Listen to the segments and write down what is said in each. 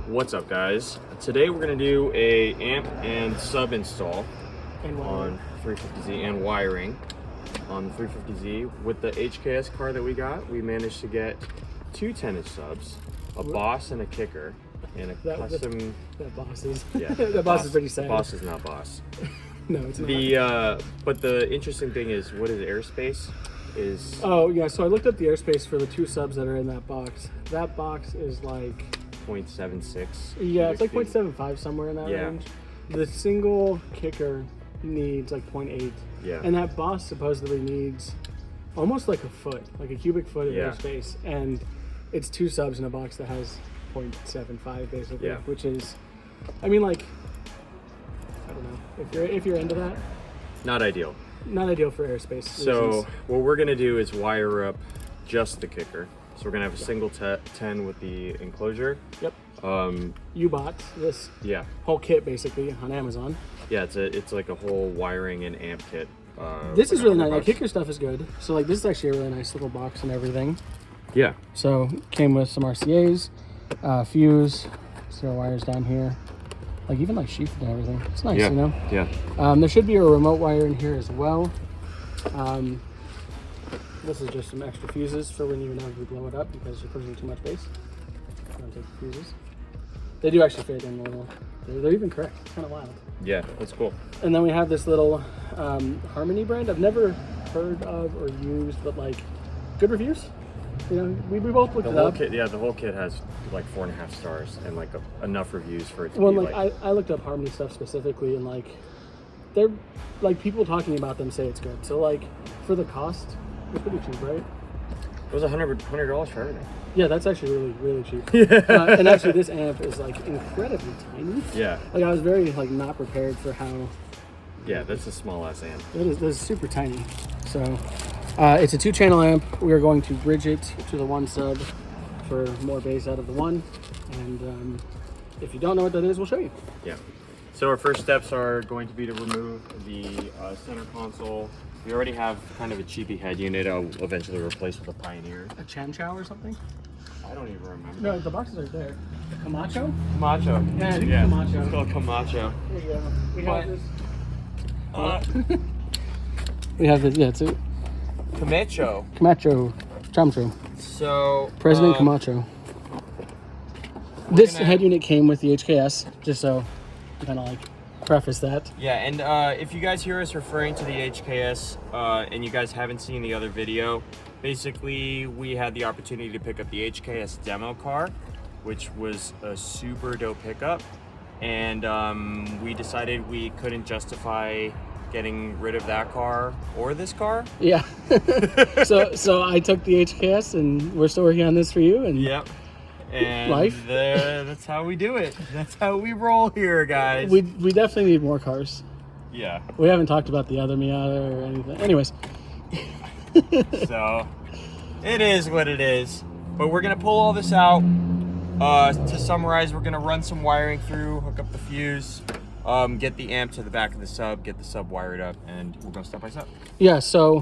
What's up, guys? Today we're going to do a amp and sub install on 350Z and wiring on the 350Z. With the HKS car that we got, we managed to get two 10-inch subs, a boss and a kicker, and a custom... That boss is... Yeah. That boss is pretty sad. The boss is not boss. No, it's not. But the interesting thing is, what is airspace? Oh, yeah, so I looked up the airspace for the two subs that are in that box. That box is like... 0.76. Yeah, it's like 0.75, somewhere in that range. The single kicker needs like 0.8. Yeah. And that boss supposedly needs almost like a foot, like a cubic foot of airspace. And it's two subs in a box that has 0.75 basically, which is, I mean, like, I don't know. If you're into that, not ideal. Not ideal for airspace. So what we're gonna do is wire up just the kicker. So we're gonna have a single 10 with the enclosure. Yep. You bought this whole kit basically on Amazon. Yeah, it's like a whole wiring and amp kit. This is really nice. That kicker stuff is good. So like this is actually a really nice little box and everything. Yeah. So came with some RCAs, fuse, zero wires down here. Like even like sheath and everything. It's nice, you know? Yeah. There should be a remote wire in here as well. This is just some extra fuses for when you inevitably blow it up because you're pushing too much bass. Don't take the fuses. They do actually fit in normal. They're even correct. It's kind of wild. Yeah, that's cool. And then we have this little Harmony brand. I've never heard of or used, but like good reviews. You know, we both looked it up. The whole kit has like 4.5 stars and like enough reviews for it to be like I looked up Harmony stuff specifically, and like they're like people talking about them say it's good. So like for the cost, it's pretty cheap, right? It was $100 for everything. Yeah, that's actually really cheap. And actually, this amp is like incredibly tiny. Yeah. Like I was very like not prepared for how. Yeah, that's a small ass amp. That is super tiny. So it's a 2-channel amp. We are going to bridge it to the one sub for more bass out of the one. And if you don't know what that is, we'll show you. Yeah. So our first steps are going to be to remove the center console. We already have kind of a cheapy head unit. I'll eventually replace with a Pioneer. A Chan Chow or something? I don't even remember. No, the boxes are there. Camacho? Camacho. Yeah, I think it's Camacho. It's called Camacho. There you go. We have this. We have this, it's a Camacho. Chamcho. So President Camacho. This head unit came with the HKS, just so kind of like preface that. Yeah, and if you guys hear us referring to the HKS and you guys haven't seen the other video, basically we had the opportunity to pick up the HKS demo car, which was a super dope pickup, and we decided we couldn't justify getting rid of that car or this car. Yeah. so I took the HKS and we're still working on this for you. And yep. And life. That's how we do it. That's how we roll here, guys. We definitely need more cars. Yeah. We haven't talked about the other Miata or anything. Anyways. So it is what it is. But we're gonna pull all this out. To summarize, we're gonna run some wiring through, hook up the fuse, get the amp to the back of the sub, get the sub wired up, and we'll go step by step. Yeah, so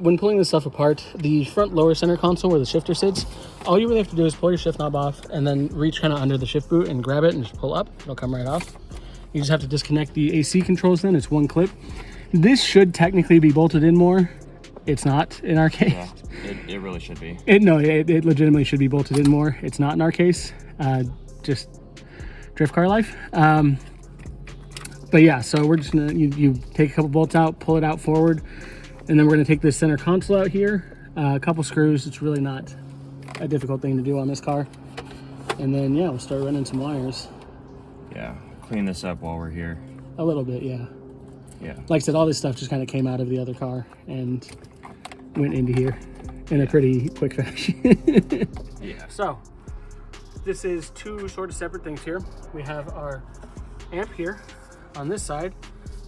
when pulling this stuff apart, the front lower center console where the shifter sits, all you really have to do is pull your shift knob off and then reach kind of under the shift boot and grab it and just pull up. It'll come right off. You just have to disconnect the AC controls then. It's one clip. This should technically be bolted in more. It's not in our case. Yeah, it really should be. It legitimately should be bolted in more. It's not in our case. Just drift car life. But yeah, so we're just gonna, you take a couple bolts out, pull it out forward, and then we're gonna take this center console out here, a couple screws. It's really not a difficult thing to do on this car. And then yeah, we'll start running some wires. Yeah, clean this up while we're here. A little bit, yeah. Yeah. Like I said, all this stuff just kind of came out of the other car and went into here in a pretty quick fashion. Yeah. So this is two sort of separate things here. We have our amp here. On this side,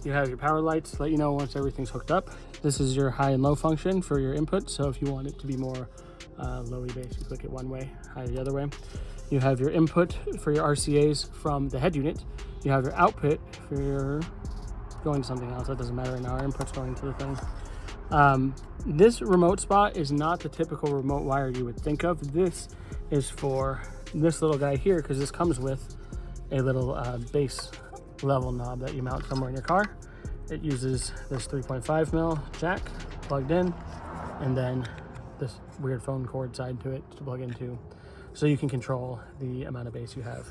you have your power lights to let you know once everything's hooked up. This is your high and low function for your input. So if you want it to be more lowy bass, you click it one way, high the other way. You have your input for your RCAs from the head unit. You have your output for your going to something else. That doesn't matter right now. Our input's going to the thing. This remote spot is not the typical remote wire you would think of. This is for this little guy here, because this comes with a little bass level knob that you mount somewhere in your car. It uses this 3.5 mil jack plugged in, and then this weird phone cord side to it to plug into, so you can control the amount of bass you have.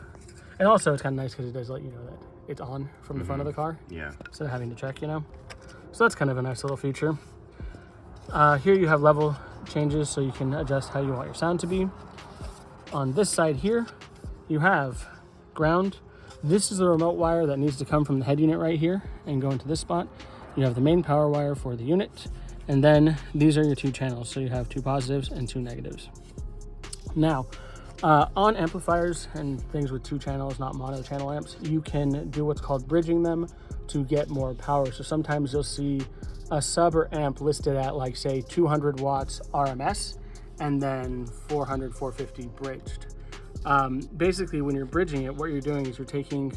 And also it's kind of nice because it does let you know that it's on from the front of the car. Yeah. Instead of having to check, you know. So that's kind of a nice little feature. Here you have level changes, so you can adjust how you want your sound to be. On this side here, you have ground. This is the remote wire that needs to come from the head unit right here and go into this spot. You have the main power wire for the unit, and then these are your 2 channels. So you have 2 positives and 2 negatives. Now, on amplifiers and things with 2 channels, not mono channel amps, you can do what's called bridging them to get more power. So sometimes you'll see a sub or amp listed at, like, say 200 watts RMS and then 400, 450 bridged. Basically, when you're bridging it, what you're doing is you're taking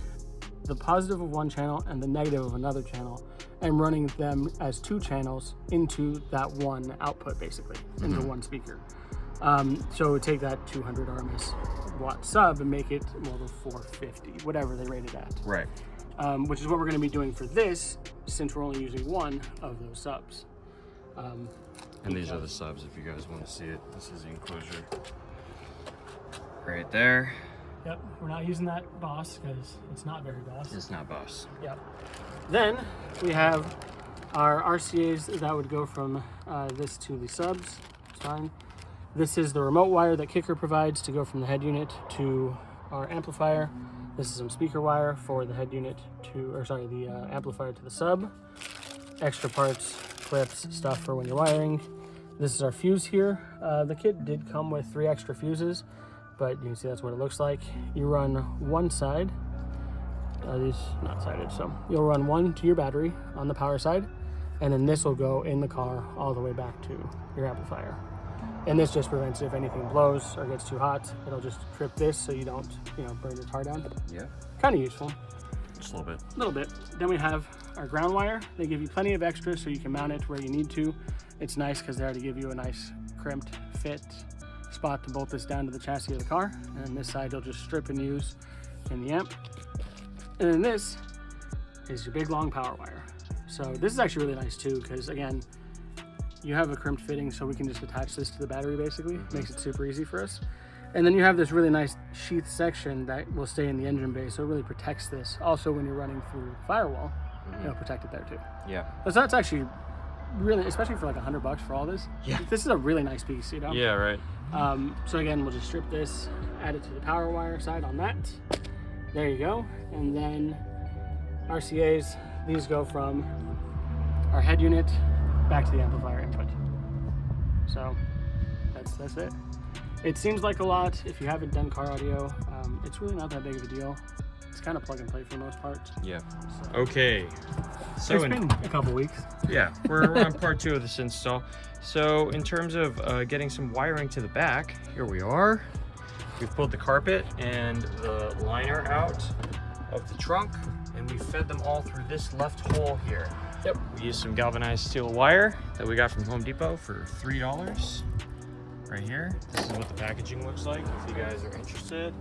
the positive of one channel and the negative of another channel and running them as 2 channels into that one output, basically, into one speaker. So take that 200 RMS watt sub and make it more of a 450, whatever they rate it at. Right. Which is what we're going to be doing for this, since we're only using one of those subs. And these are the subs if you guys want to see it. This is the enclosure right there. Yep, we're not using that Boss because it's not very Boss. It's not Boss. Yep. Then we have our RCAs that would go from this to the subs. It's fine. This is the remote wire that Kicker provides to go from the head unit to our amplifier. This is some speaker wire for the head unit to, or sorry, the amplifier to the sub. Extra parts, clips, stuff for when you're wiring. This is our fuse here. The kit did come with 3 extra fuses, but you can see that's what it looks like. You run one side, these not sided, so you'll run one to your battery on the power side, and then this will go in the car all the way back to your amplifier. And this just prevents if anything blows or gets too hot, it'll just trip this so you don't, burn your car down. Yeah. Kind of useful. Just a little bit. A little bit. Then we have our ground wire. They give you plenty of extra so you can mount it where you need to. It's nice because they already give you a nice crimped fit spot to bolt this down to the chassis of the car. And this side you'll just strip and use in the amp. And then this is your big long power wire. So this is actually really nice too, because again, you have a crimped fitting, so we can just attach this to the battery basically. Makes it super easy for us. And then you have this really nice sheath section that will stay in the engine bay, so it really protects this. Also, when you're running through the firewall, it'll protect it there too. Yeah. So that's actually really, especially for like $100 for all this. Yeah. This is a really nice piece, Yeah, right. So again, we'll just strip this, add it to the power wire side on that. There you go. And then RCAs, these go from our head unit back to the amplifier input. So that's it. It seems like a lot if you haven't done car audio. It's really not that big of a deal. It's kind of plug and play for the most part. Yeah. So, Okay. So it's been a couple weeks. Yeah, we're on part 2 of this install. So in terms of getting some wiring to the back, here we are. We've pulled the carpet and the liner out of the trunk, and we fed them all through this left hole here. Yep. We used some galvanized steel wire that we got from Home Depot for $3. Right here. This is what the packaging looks like if you guys are interested.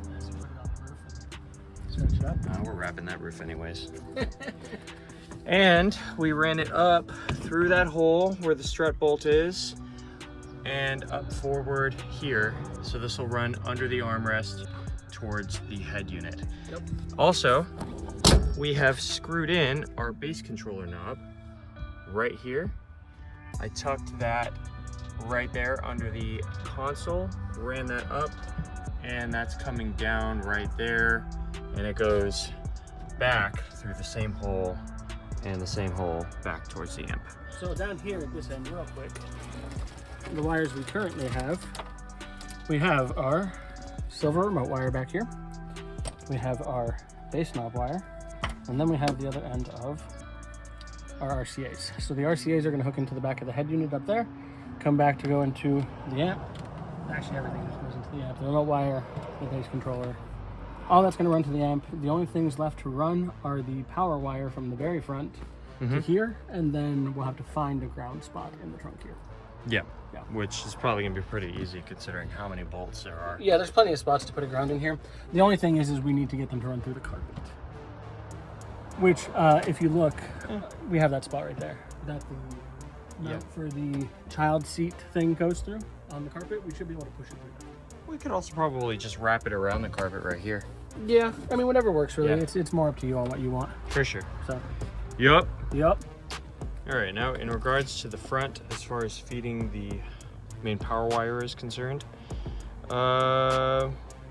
Stretch it up. We're wrapping that roof anyways. And we ran it up through that hole where the strut bolt is and up forward here. So this will run under the armrest towards the head unit. Yep. Also, we have screwed in our bass controller knob right here. I tucked that right there under the console, ran that up, and that's coming down right there, and it goes back through the same hole and the same hole back towards the amp. So down here at this end, real quick, the wires we currently have, we have our silver remote wire back here, we have our bass knob wire, and then we have the other end of our RCAs. So the RCAs are going to hook into the back of the head unit up there, come back to go into the amp. Actually, everything just goes into the amp. The remote wire, the bass controller, all that's going to run to the amp. The only things left to run are the power wire from the very front to here, and then we'll have to find a ground spot in the trunk here. Yeah. Which is probably gonna be pretty easy considering how many bolts there are. Yeah, there's plenty of spots to put a ground in here. The only thing is we need to get them to run through the carpet. Which, if you look, we have that spot right there. That the nut for the child seat thing goes through on the carpet. We should be able to push it through. We could also probably just wrap it around the carpet right here. Yeah, I mean, whatever works really. Yeah. It's more up to you on what you want. For sure. So. Yup. Yep. All right, now in regards to the front, as far as feeding the main power wire is concerned, I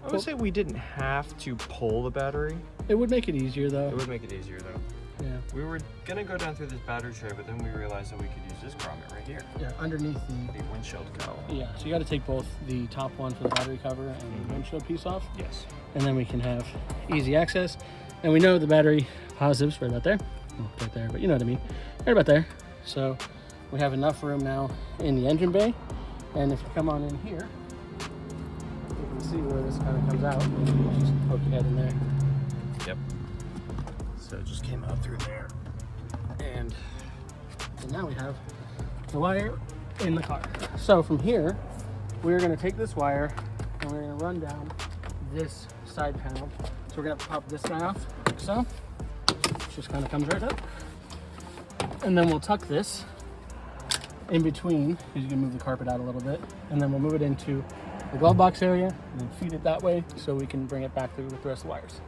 would say we didn't have to pull the battery. It would make it easier though. It would make it easier though. Yeah. We were gonna go down through this battery tray, but then we realized that we could use this grommet right here. Yeah, underneath the windshield cowl. Yeah, so you got to take both the top one for the battery cover and the windshield piece off. Yes. And then we can have easy access. And we know the battery positives right about there. Well, right there, but you know what I mean. Right about there. So we have enough room now in the engine bay. And if you come on in here, you can see where this kind of comes out. You just poke your head in there. Yep. So it just came out through there. And now we have the wire in the car. So from here, we're going to take this wire and we're going to run down this side panel. So we're going to pop this guy off, like so. It just kind of comes right up. And then we'll tuck this in between, because you can move the carpet out a little bit. And then we'll move it into the glove box area and then feed it that way so we can bring it back through with the rest of the wires.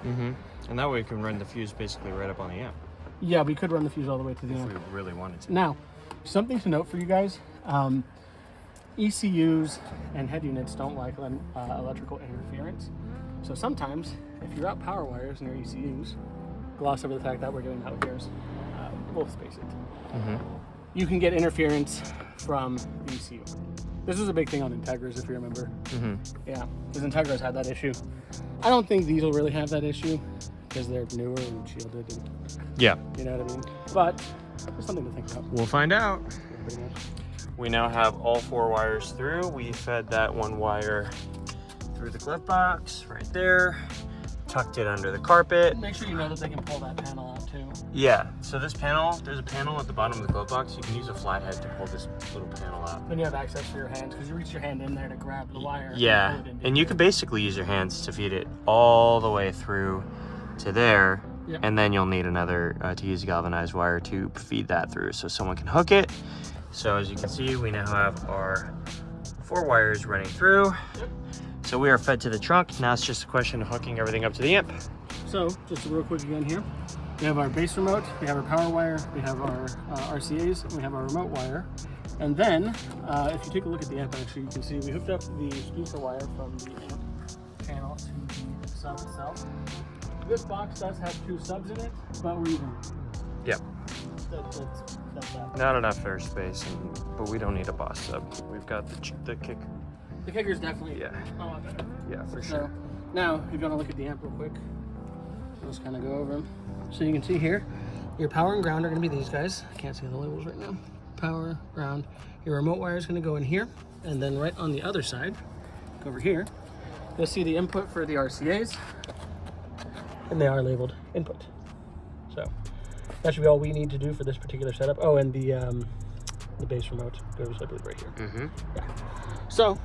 Mm-hmm. And that way we can run the fuse basically right up on the amp. Yeah, we could run the fuse all the way to the if amp. we really wanted to. Now, something to note for you guys, ECUs and head units don't like electrical interference. So sometimes, if you're out power wires near ECUs, gloss over the fact that we're doing that with yours, we'll space it. Mm-hmm. You can get interference from the ECU. This was a big thing on Integras, if you remember. Mm-hmm. Yeah, because Integras had that issue. I don't think these will really have that issue because they're newer and shielded and yeah, you know what I mean? But there's something to think about. We'll find out. Yeah, pretty much. We now have all 4 wires through. We fed that one wire through the glove box right there, tucked it under the carpet. Make sure you know that they can pull that panel out too. Yeah, so this panel, there's a panel at the bottom of the glove box. You can use a flathead to pull this little panel out. Then you have access for your hands because you reach your hand in there to grab the wire. Yeah, and you can basically use your hands to feed it all the way through to there. Yep. And then you'll need another to use galvanized wire to feed that through so someone can hook it. So as you can see, we now have our 4 wires running through. Yep. So we are fed to the trunk. Now it's just a question of hooking everything up to the amp. So just real quick again here, we have our base remote, we have our power wire, we have our RCAs, and we have our remote wire. And then if you take a look at the amp, actually, you can see we hooked up the speaker wire from the amp channel to the sub itself. This box does have 2 subs in it, but we're even. Yep. That's that. Not enough airspace, but we don't need a boss sub. We've got the kick. The kicker's definitely Yeah. a lot better. Yeah, for So sure. now, if you want to look at the amp real quick, let's kind of go over them. So you can see here, your power and ground are going to be these guys. I can't see the labels right now. Power, ground. Your remote wire is going to go in here, and then right on the other side, over here, you'll see the input for the RCAs, and they are labeled input. So that should be all we need to do for this particular setup. Oh, and the base remote goes, I believe, right here. Mm-hmm. Yeah. So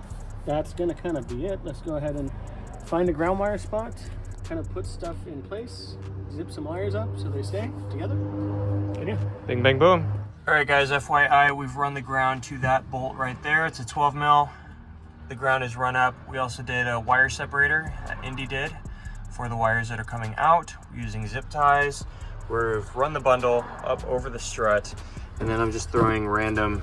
that's gonna kind of be it. Let's go ahead and find a ground wire spot, kind of put stuff in place, zip some wires up so they stay together. Good deal. Bing, bang, boom. All right, guys, FYI, we've run the ground to that bolt right there. It's a 12 mil. The ground is run up. We also did a wire separator that Indy did for the wires that are coming out using zip ties. We've run the bundle up over the strut, and then I'm just throwing random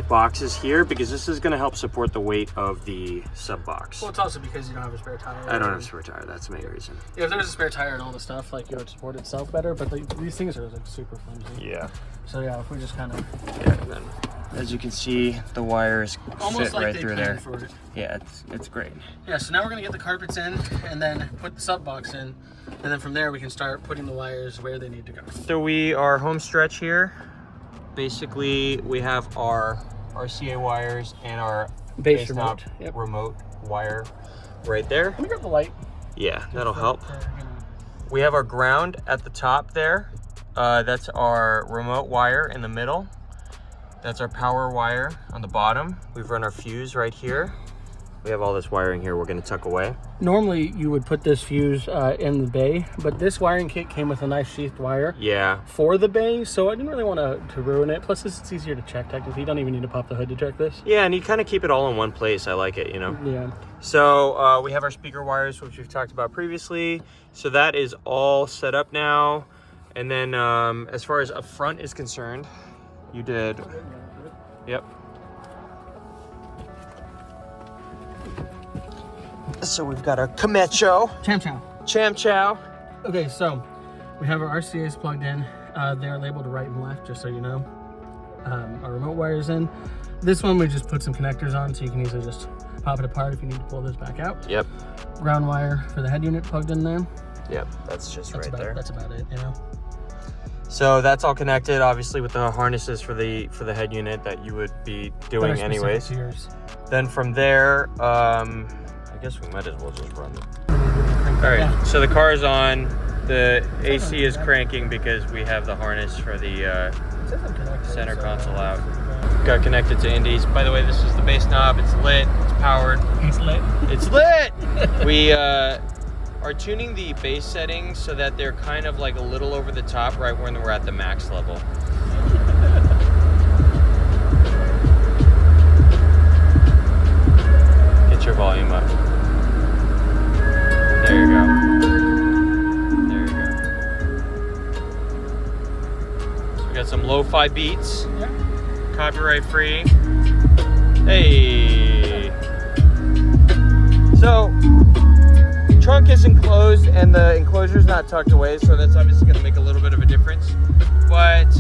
boxes here because this is going to help support the weight of the sub box. Well, it's also because you don't have a spare tire. I don't have a spare tire. That's the main reason. Yeah, if there was a spare tire and all the stuff, like, it would support itself better, but these things are like super flimsy. Yeah. So yeah, if we just kind of. Yeah, and then as you can see, the wires Almost fit like right they through planned there. for it. Yeah, it's great. Yeah, so now we're gonna get the carpets in and then put the sub box in, and then from there we can start putting the wires where they need to go. So we are home stretch here. Basically, we have our RCA wires and our Base knob remote. Yep. remote wire right there. Let me grab the light. Yeah, that'll help. You know. We have our ground at the top there. That's our remote wire in the middle. That's our power wire on the bottom. We've run our fuse right here. We have all this wiring here we're gonna tuck away. Normally you would put this fuse in the bay, but this wiring kit came with a nice sheathed wire for the bay, so I didn't really want to ruin it. Plus it's easier to check technically. You don't even need to pop the hood to check this. Yeah, and you kind of keep it all in one place. I like it, you know? Yeah. So we have our speaker wires, which we've talked about previously. So that is all set up now. And then as far as up front is concerned, you did, yep. So we've got our Camacho. Cham chow. Cham chow. Okay, so we have our RCAs plugged in. They're labeled right and left, just so you know. Our remote wires in. This one we just put some connectors on, so you can easily just pop it apart if you need to pull this back out. Yep. Ground wire for the head unit plugged in there. Yep, that's right there. That's about it, you know. So that's all connected, obviously, with the harnesses for the head unit that you would be doing anyways. Then from there, I guess we might as well just run them. All right, so the car is on. The AC is cranking because we have the harness for the center console out. Got connected to Indy's. By the way, this is the bass knob. It's lit. It's powered. It's lit. It's lit! We are tuning the bass settings so that they're kind of like a little over the top right when we're at the max level. Get your volume up. There you go. There you go. So we got some lo-fi beats. Yeah. Copyright free. Hey. So, trunk is enclosed and the enclosure is not tucked away, so that's obviously going to make a little bit of a difference. But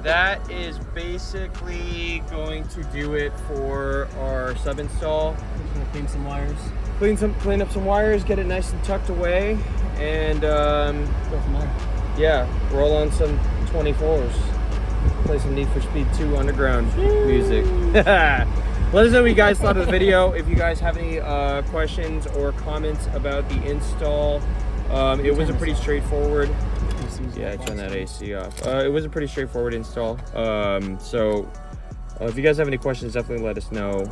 that is basically going to do it for our sub install. Just gonna clean some wires. Clean up some wires, get it nice and tucked away, and Go from there. yeah, roll on some 24s. Play some Need for Speed 2 Underground music. Let us know what you guys thought of the video. If you guys have any questions or comments about the install, it was a pretty straightforward. Yeah, turn that AC off. It was a pretty straightforward install. So if you guys have any questions, definitely let us know.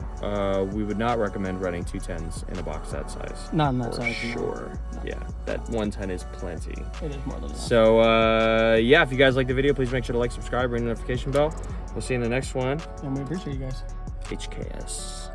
We would not recommend running 210s in a box that size. Not in that size. Sure. No. Yeah, that 110 is plenty. It is more than enough. So yeah, if you guys like the video, please make sure to like, subscribe, ring the notification bell. We'll see you in the next one. And we appreciate you guys. HKS.